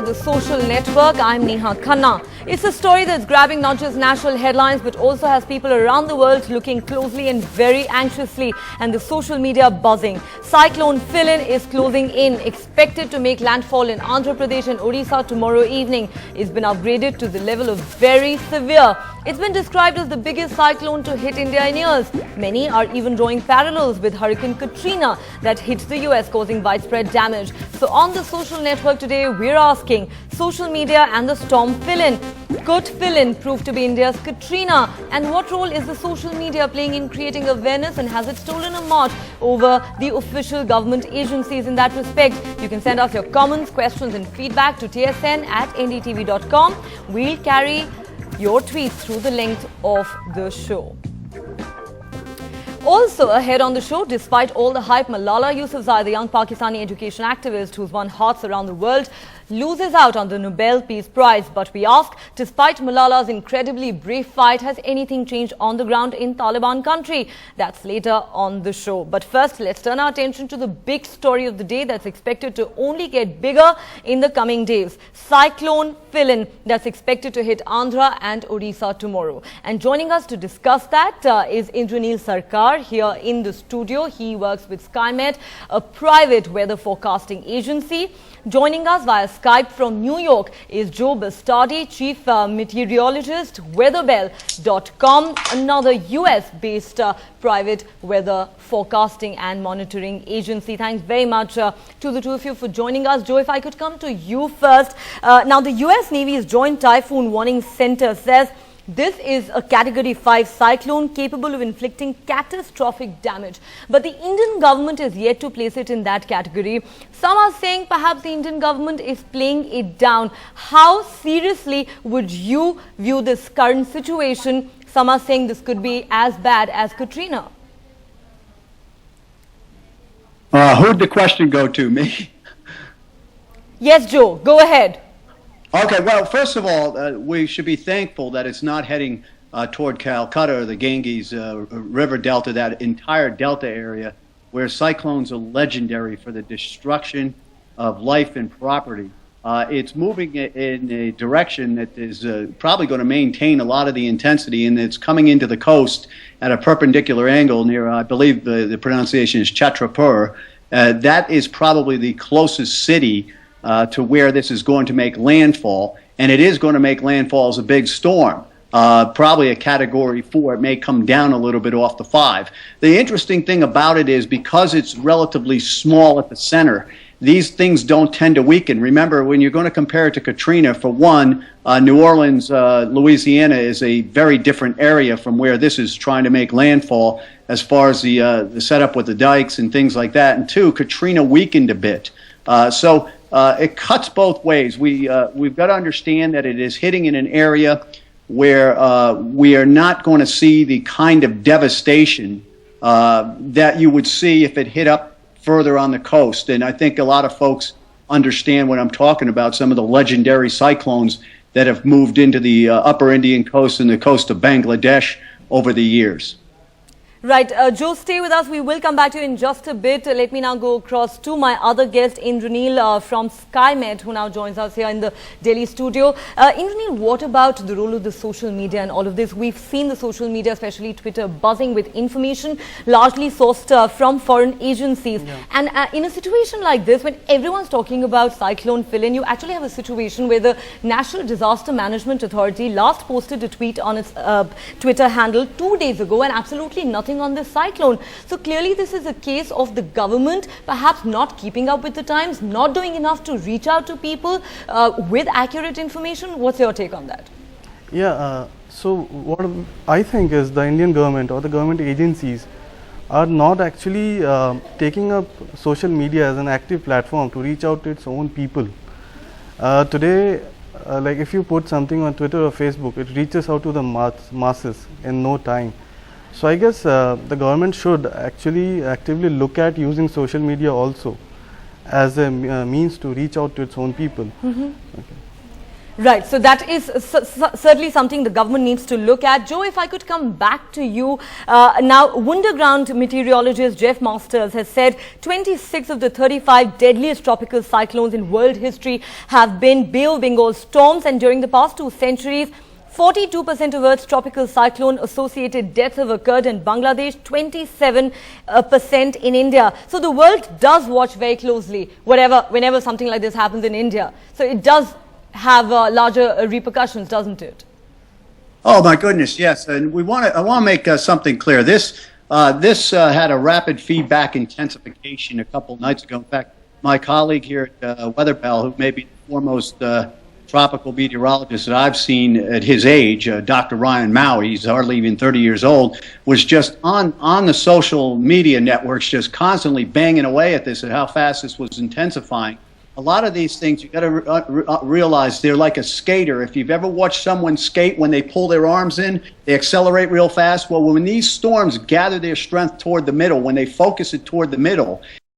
the social network. I'm Neha Khanna. It's a story that's grabbing not just national headlines but also has people around the world looking closely and very anxiously, and the social media buzzing. Cyclone Phailin is closing in, expected to make landfall in Andhra Pradesh and Odisha tomorrow evening. It's been upgraded to the level of very severe. It's been described as the biggest cyclone to hit India in years. Many are even drawing parallels with Hurricane Katrina that hit the US, causing widespread damage. So on the social network today, we're asking, social media and the storm Phailin. Could Phailin prove to be India's Katrina? And what role is the social media playing in creating awareness, and has it stolen a march over the official government agencies in that respect? You can send us your comments, questions and feedback to tsn@ndtv.com. We'll carry your tweets through the length of the show. Also ahead on the show, despite all the hype, Malala Yousafzai, the young Pakistani education activist who's won hearts around the world, loses out on the Nobel Peace Prize. But we ask, despite Malala's incredibly brave fight, has anything changed on the ground in Taliban country? That's later on the show. But first, let's turn our attention to the big story of the day that's expected to only get bigger in the coming days. Cyclone Phailin, that's expected to hit Andhra and Odisha tomorrow. And joining us to discuss that is Indranil Sarkar here in the studio. He works with SkyMet, a private weather forecasting agency. Joining us via Skype from New York is Joe Bastardi, Chief Meteorologist, weatherbell.com, another US-based private weather forecasting and monitoring agency. Thanks very much to the two of you for joining us. Joe, if I could come to you first. Now, the US Navy's Joint Typhoon Warning Center says this is a Category 5 cyclone capable of inflicting catastrophic damage. But the Indian government is yet to place it in that category. Some are saying perhaps the Indian government is playing it down. How seriously would you view this current situation? Some are saying this could be as bad as Katrina. Who'd the question go to? Me? Yes, Joe, go ahead. Okay, well, first of all, we should be thankful that it's not heading toward Calcutta or the Ganges River Delta, that entire Delta area where cyclones are legendary for the destruction of life and property. It's moving in a direction that is probably going to maintain a lot of the intensity, and it's coming into the coast at a perpendicular angle near, I believe the pronunciation is Chhatrapur. That is probably the closest city to where this is going to make landfall, and it is going to make landfall as a big storm, probably a Category 4. It may come down a little bit off the 5. The interesting thing about it is because it's relatively small at the center, these things don't tend to weaken. Remember, when you're going to compare it to Katrina, for one, New Orleans, Louisiana is a very different area from where this is trying to make landfall as far as the setup with the dikes and things like that. And two, Katrina weakened a bit. So it cuts both ways. We've got to understand that it is hitting in an area where we are not going to see the kind of devastation that you would see if it hit up further on the coast. And I think a lot of folks understand what I'm talking about, some of the legendary cyclones that have moved into the upper Indian coast and the coast of Bangladesh over the years. Right, Joe, stay with us. We will come back to you in just a bit. Let me now go across to my other guest, Indranil from SkyMet, who now joins us here in the Delhi studio. Indranil, what about the role of the social media and all of this? We've seen the social media, especially Twitter, buzzing with information largely sourced from foreign agencies. Yeah. And in a situation like this, when everyone's talking about Cyclone Phailin, you actually have a situation where the National Disaster Management Authority last posted a tweet on its Twitter handle 2 days ago, and absolutely nothing on this cyclone. So clearly this is a case of the government perhaps not keeping up with the times, not doing enough to reach out to people with accurate information. What's your take on that? Yeah, so what I think is the Indian government or the government agencies are not actually taking up social media as an active platform to reach out to its own people. Today, like if you put something on Twitter or Facebook, it reaches out to the masses in no time. So I guess the government should actually actively look at using social media also as a means to reach out to its own people. Mm-hmm. Okay. Right, so that is certainly something the government needs to look at. Joe, if I could come back to you. Now, Wunderground meteorologist Jeff Masters has said 26 of the 35 deadliest tropical cyclones in world history have been Bay of Bengal storms, and during the past 2 centuries, 42% of Earth's tropical cyclone-associated deaths have occurred in Bangladesh, 27% in India. So the world does watch very closely whenever something like this happens in India. So it does have larger repercussions, doesn't it? Oh my goodness, yes. And I want to make something clear. This had a rapid feedback intensification a couple nights ago. In fact, my colleague here at Weather Pal, who may be the foremost tropical meteorologist that I've seen at his age, Dr. Ryan Mao, he's hardly even 30 years old, was just on the social media networks, just constantly banging away at this, at how fast this was intensifying. A lot of these things, you got to realize they're like a skater. If you've ever watched someone skate, when they pull their arms in, they accelerate real fast. Well, when these storms gather their strength toward the middle, when they focus it toward the middle,